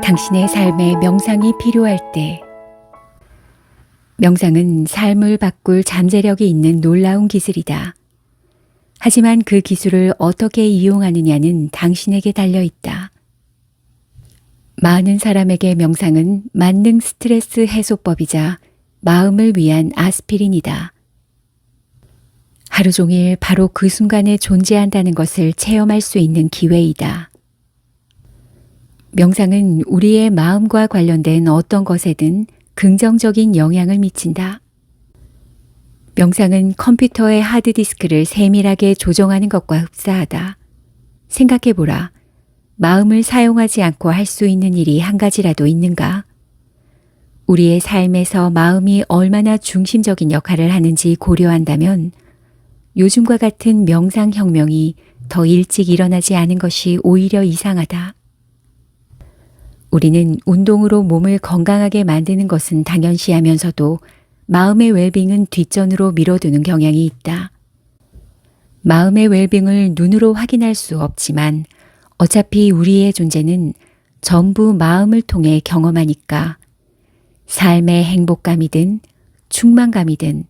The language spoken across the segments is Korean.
당신의 삶에 명상이 필요할 때, 명상은 삶을 바꿀 잠재력이 있는 놀라운 기술이다. 하지만 그 기술을 어떻게 이용하느냐는 당신에게 달려 있다. 많은 사람에게 명상은 만능 스트레스 해소법이자 마음을 위한 아스피린이다. 하루 종일 바로 그 순간에 존재한다는 것을 체험할 수 있는 기회이다. 명상은 우리의 마음과 관련된 어떤 것에든 긍정적인 영향을 미친다. 명상은 컴퓨터의 하드디스크를 세밀하게 조정하는 것과 흡사하다. 생각해보라. 마음을 사용하지 않고 할 수 있는 일이 한 가지라도 있는가? 우리의 삶에서 마음이 얼마나 중심적인 역할을 하는지 고려한다면 요즘과 같은 명상혁명이 더 일찍 일어나지 않은 것이 오히려 이상하다. 우리는 운동으로 몸을 건강하게 만드는 것은 당연시하면서도 마음의 웰빙은 뒷전으로 미뤄두는 경향이 있다. 마음의 웰빙을 눈으로 확인할 수 없지만 어차피 우리의 존재는 전부 마음을 통해 경험하니까 삶의 행복감이든 충만감이든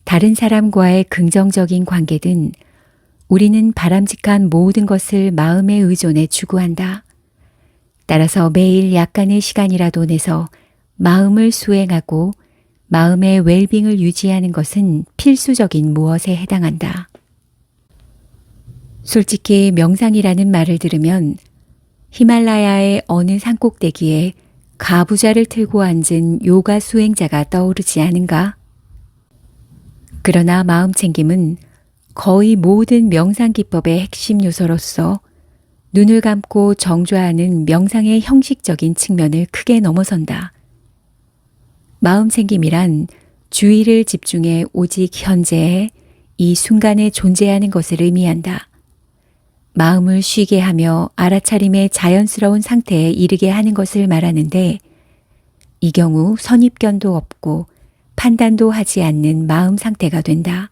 다른 사람과의 긍정적인 관계든 우리는 바람직한 모든 것을 마음에 의존해 추구한다. 따라서 매일 약간의 시간이라도 내서 마음을 수행하고 마음의 웰빙을 유지하는 것은 필수적인 무엇에 해당한다. 솔직히 명상이라는 말을 들으면 히말라야의 어느 산꼭대기에 가부좌를 틀고 앉은 요가 수행자가 떠오르지 않은가? 그러나 마음챙김은 거의 모든 명상 기법의 핵심 요소로서 눈을 감고 정좌하는 명상의 형식적인 측면을 크게 넘어선다. 마음챙김이란 주의를 집중해 오직 현재에 이 순간에 존재하는 것을 의미한다. 마음을 쉬게 하며 알아차림의 자연스러운 상태에 이르게 하는 것을 말하는데 이 경우 선입견도 없고 판단도 하지 않는 마음 상태가 된다.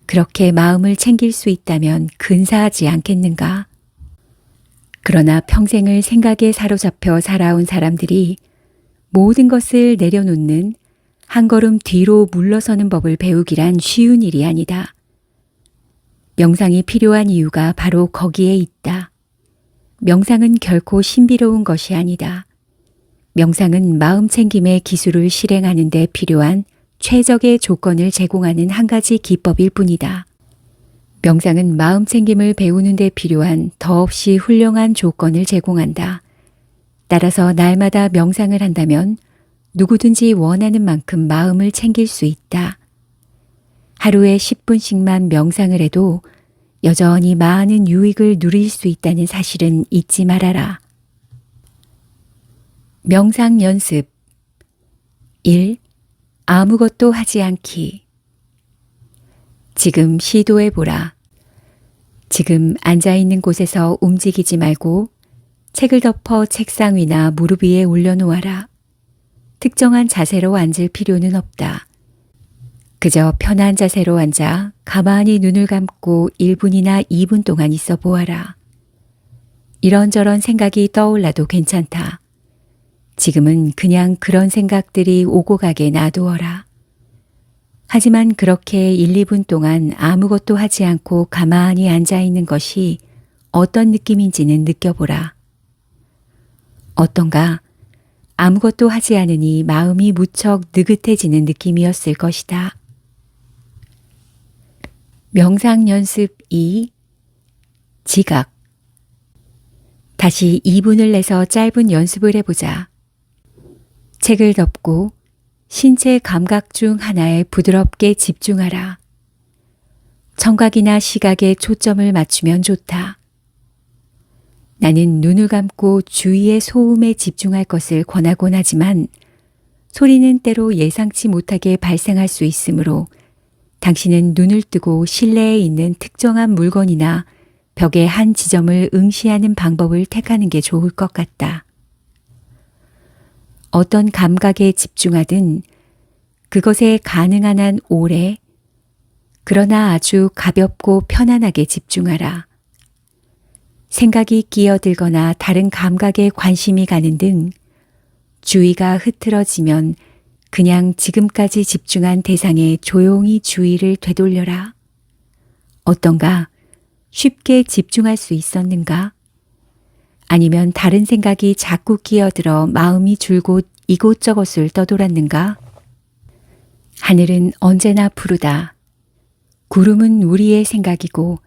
그렇게 마음을 챙길 수 있다면 근사하지 않겠는가? 그러나 평생을 생각에 사로잡혀 살아온 사람들이 모든 것을 내려놓는 한 걸음 뒤로 물러서는 법을 배우기란 쉬운 일이 아니다. 명상이 필요한 이유가 바로 거기에 있다. 명상은 결코 신비로운 것이 아니다. 명상은 마음챙김의 기술을 실행하는 데 필요한 최적의 조건을 제공하는 한 가지 기법일 뿐이다. 명상은 마음챙김을 배우는 데 필요한 더없이 훌륭한 조건을 제공한다. 따라서 날마다 명상을 한다면 누구든지 원하는 만큼 마음을 챙길 수 있다. 하루에 10분씩만 명상을 해도 여전히 많은 유익을 누릴 수 있다는 사실은 잊지 말아라. 명상 연습 1. 아무것도 하지 않기. 지금 시도해보라. 지금 앉아있는 곳에서 움직이지 말고 책을 덮어 책상 위나 무릎 위에 올려놓아라. 특정한 자세로 앉을 필요는 없다. 그저 편한 자세로 앉아 가만히 눈을 감고 1분이나 2분 동안 있어 보아라. 이런저런 생각이 떠올라도 괜찮다. 지금은 그냥 그런 생각들이 오고 가게 놔두어라. 하지만 그렇게 1, 2분 동안 아무것도 하지 않고 가만히 앉아있는 것이 어떤 느낌인지는 느껴보라. 어떤가? 아무것도 하지 않으니 마음이 무척 느긋해지는 느낌이었을 것이다. 명상 연습 2. 지각. 다시 2분을 내서 짧은 연습을 해보자. 책을 덮고 신체 감각 중 하나에 부드럽게 집중하라. 청각이나 시각에 초점을 맞추면 좋다. 나는 눈을 감고 주위의 소음에 집중할 것을 권하곤 하지만 소리는 때로 예상치 못하게 발생할 수 있으므로 당신은 눈을 뜨고 실내에 있는 특정한 물건이나 벽의 한 지점을 응시하는 방법을 택하는 게 좋을 것 같다. 어떤 감각에 집중하든 그것에 가능한 한 오래, 그러나 아주 가볍고 편안하게 집중하라. 생각이 끼어들거나 다른 감각에 관심이 가는 등 주의가 흐트러지면 그냥 지금까지 집중한 대상에 조용히 주의를 되돌려라. 어떤가? 쉽게 집중할 수 있었는가? 아니면 다른 생각이 자꾸 끼어들어 마음이 줄곧 이곳저곳을 떠돌았는가? 하늘은 언제나 푸르다. 구름은 우리의 생각이고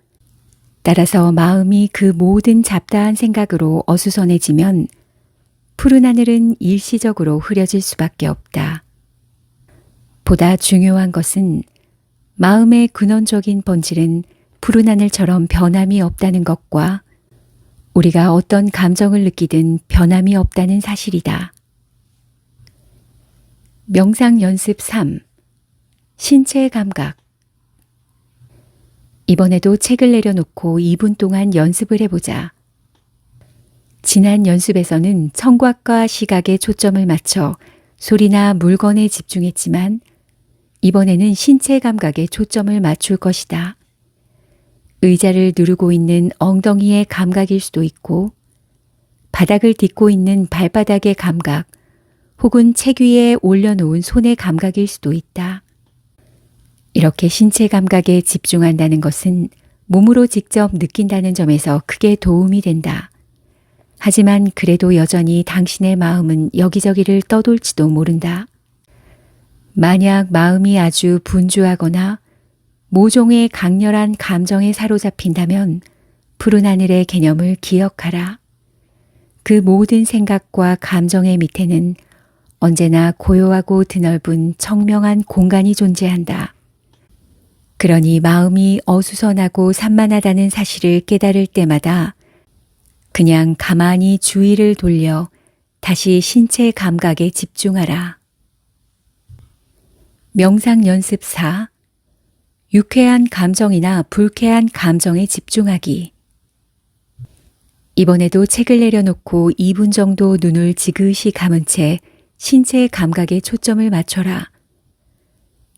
따라서 마음이 그 모든 잡다한 생각으로 어수선해지면 푸른 하늘은 일시적으로 흐려질 수밖에 없다. 보다 중요한 것은 마음의 근원적인 본질은 푸른 하늘처럼 변함이 없다는 것과 우리가 어떤 감정을 느끼든 변함이 없다는 사실이다. 명상 연습 3. 신체 감각. 이번에도 책을 내려놓고 2분 동안 연습을 해보자. 지난 연습에서는 청각과 시각에 초점을 맞춰 소리나 물건에 집중했지만 이번에는 신체 감각에 초점을 맞출 것이다. 의자를 누르고 있는 엉덩이의 감각일 수도 있고 바닥을 딛고 있는 발바닥의 감각 혹은 책 위에 올려놓은 손의 감각일 수도 있다. 이렇게 신체 감각에 집중한다는 것은 몸으로 직접 느낀다는 점에서 크게 도움이 된다. 하지만 그래도 여전히 당신의 마음은 여기저기를 떠돌지도 모른다. 만약 마음이 아주 분주하거나 모종의 강렬한 감정에 사로잡힌다면 푸른 하늘의 개념을 기억하라. 그 모든 생각과 감정의 밑에는 언제나 고요하고 드넓은 청명한 공간이 존재한다. 그러니 마음이 어수선하고 산만하다는 사실을 깨달을 때마다 그냥 가만히 주의를 돌려 다시 신체 감각에 집중하라. 명상 연습 4. 유쾌한 감정이나 불쾌한 감정에 집중하기. 이번에도 책을 내려놓고 2분 정도 눈을 지그시 감은 채 신체 감각에 초점을 맞춰라.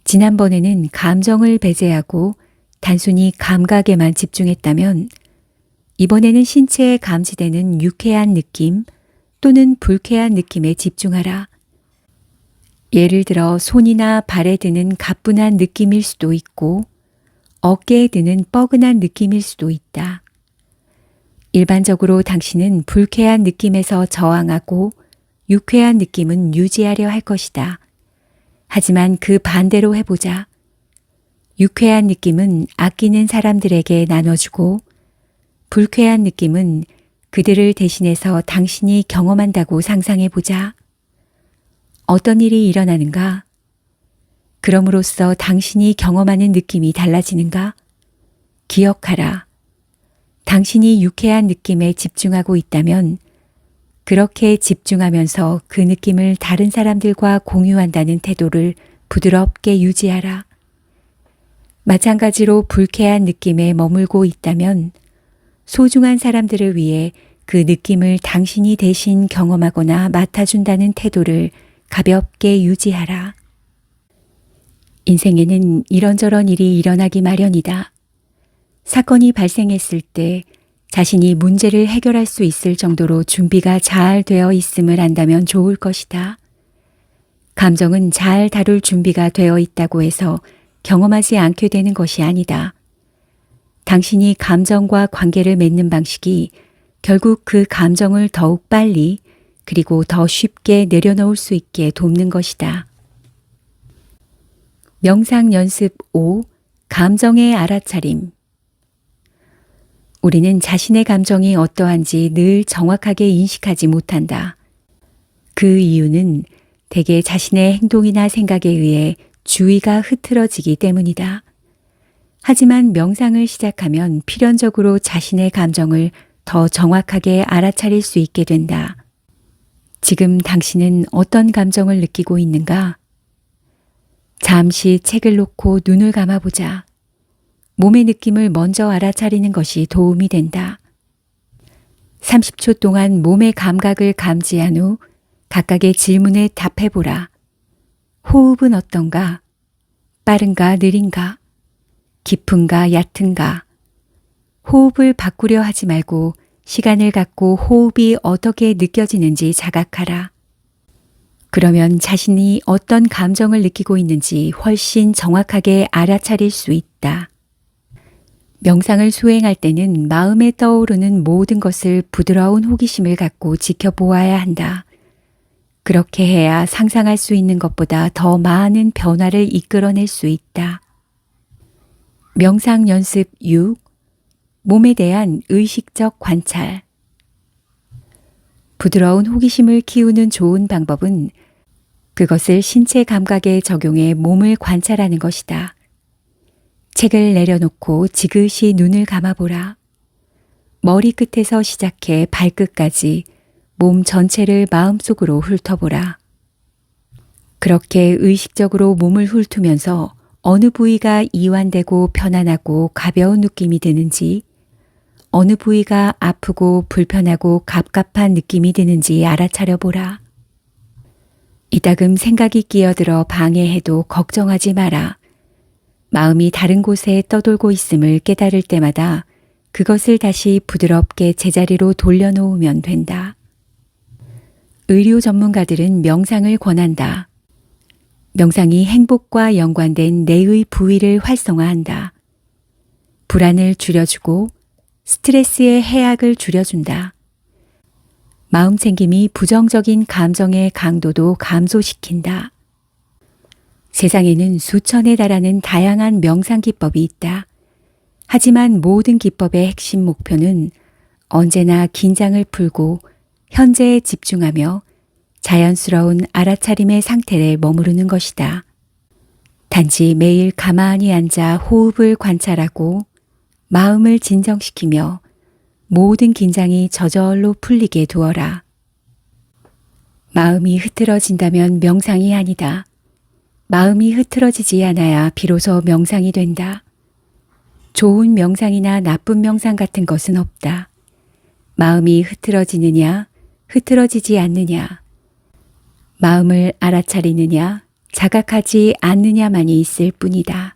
지난번에는 감정을 배제하고 단순히 감각에만 집중했다면 이번에는 신체에 감지되는 유쾌한 느낌 또는 불쾌한 느낌에 집중하라. 예를 들어 손이나 발에 드는 가뿐한 느낌일 수도 있고 어깨에 드는 뻐근한 느낌일 수도 있다. 일반적으로 당신은 불쾌한 느낌에서 저항하고 유쾌한 느낌은 유지하려 할 것이다. 하지만 그 반대로 해보자. 유쾌한 느낌은 아끼는 사람들에게 나눠주고 불쾌한 느낌은 그들을 대신해서 당신이 경험한다고 상상해보자. 어떤 일이 일어나는가? 그럼으로써 당신이 경험하는 느낌이 달라지는가? 기억하라. 당신이 유쾌한 느낌에 집중하고 있다면 그렇게 집중하면서 그 느낌을 다른 사람들과 공유한다는 태도를 부드럽게 유지하라. 마찬가지로 불쾌한 느낌에 머물고 있다면 소중한 사람들을 위해 그 느낌을 당신이 대신 경험하거나 맡아준다는 태도를 가볍게 유지하라. 인생에는 이런저런 일이 일어나기 마련이다. 사건이 발생했을 때 자신이 문제를 해결할 수 있을 정도로 준비가 잘 되어 있음을 안다면 좋을 것이다. 감정은 잘 다룰 준비가 되어 있다고 해서 경험하지 않게 되는 것이 아니다. 당신이 감정과 관계를 맺는 방식이 결국 그 감정을 더욱 빨리 그리고 더 쉽게 내려놓을 수 있게 돕는 것이다. 명상 연습 5. 감정의 알아차림. 우리는 자신의 감정이 어떠한지 늘 정확하게 인식하지 못한다. 그 이유는 대개 자신의 행동이나 생각에 의해 주의가 흐트러지기 때문이다. 하지만 명상을 시작하면 필연적으로 자신의 감정을 더 정확하게 알아차릴 수 있게 된다. 지금 당신은 어떤 감정을 느끼고 있는가? 잠시 책을 놓고 눈을 감아보자. 몸의 느낌을 먼저 알아차리는 것이 도움이 된다. 30초 동안 몸의 감각을 감지한 후 각각의 질문에 답해보라. 호흡은 어떤가? 빠른가 느린가? 깊은가 얕은가? 호흡을 바꾸려 하지 말고 시간을 갖고 호흡이 어떻게 느껴지는지 자각하라. 그러면 자신이 어떤 감정을 느끼고 있는지 훨씬 정확하게 알아차릴 수 있다. 명상을 수행할 때는 마음에 떠오르는 모든 것을 부드러운 호기심을 갖고 지켜보아야 한다. 그렇게 해야 상상할 수 있는 것보다 더 많은 변화를 이끌어낼 수 있다. 명상 연습 6. 몸에 대한 의식적 관찰. 부드러운 호기심을 키우는 좋은 방법은 그것을 신체 감각에 적용해 몸을 관찰하는 것이다. 책을 내려놓고 지그시 눈을 감아보라. 머리끝에서 시작해 발끝까지 몸 전체를 마음속으로 훑어보라. 그렇게 의식적으로 몸을 훑으면서 어느 부위가 이완되고 편안하고 가벼운 느낌이 드는지, 어느 부위가 아프고 불편하고 갑갑한 느낌이 드는지 알아차려 보라. 이따금 생각이 끼어들어 방해해도 걱정하지 마라. 마음이 다른 곳에 떠돌고 있음을 깨달을 때마다 그것을 다시 부드럽게 제자리로 돌려놓으면 된다. 의료 전문가들은 명상을 권한다. 명상이 행복과 연관된 뇌의 부위를 활성화한다. 불안을 줄여주고 스트레스의 해악을 줄여준다. 마음 챙김이 부정적인 감정의 강도도 감소시킨다. 세상에는 수천에 달하는 다양한 명상 기법이 있다. 하지만 모든 기법의 핵심 목표는 언제나 긴장을 풀고 현재에 집중하며 자연스러운 알아차림의 상태에 머무르는 것이다. 단지 매일 가만히 앉아 호흡을 관찰하고 마음을 진정시키며 모든 긴장이 저절로 풀리게 두어라. 마음이 흐트러진다면 명상이 아니다. 마음이 흐트러지지 않아야 비로소 명상이 된다. 좋은 명상이나 나쁜 명상 같은 것은 없다. 마음이 흐트러지느냐, 흐트러지지 않느냐, 마음을 알아차리느냐, 자각하지 않느냐만이 있을 뿐이다.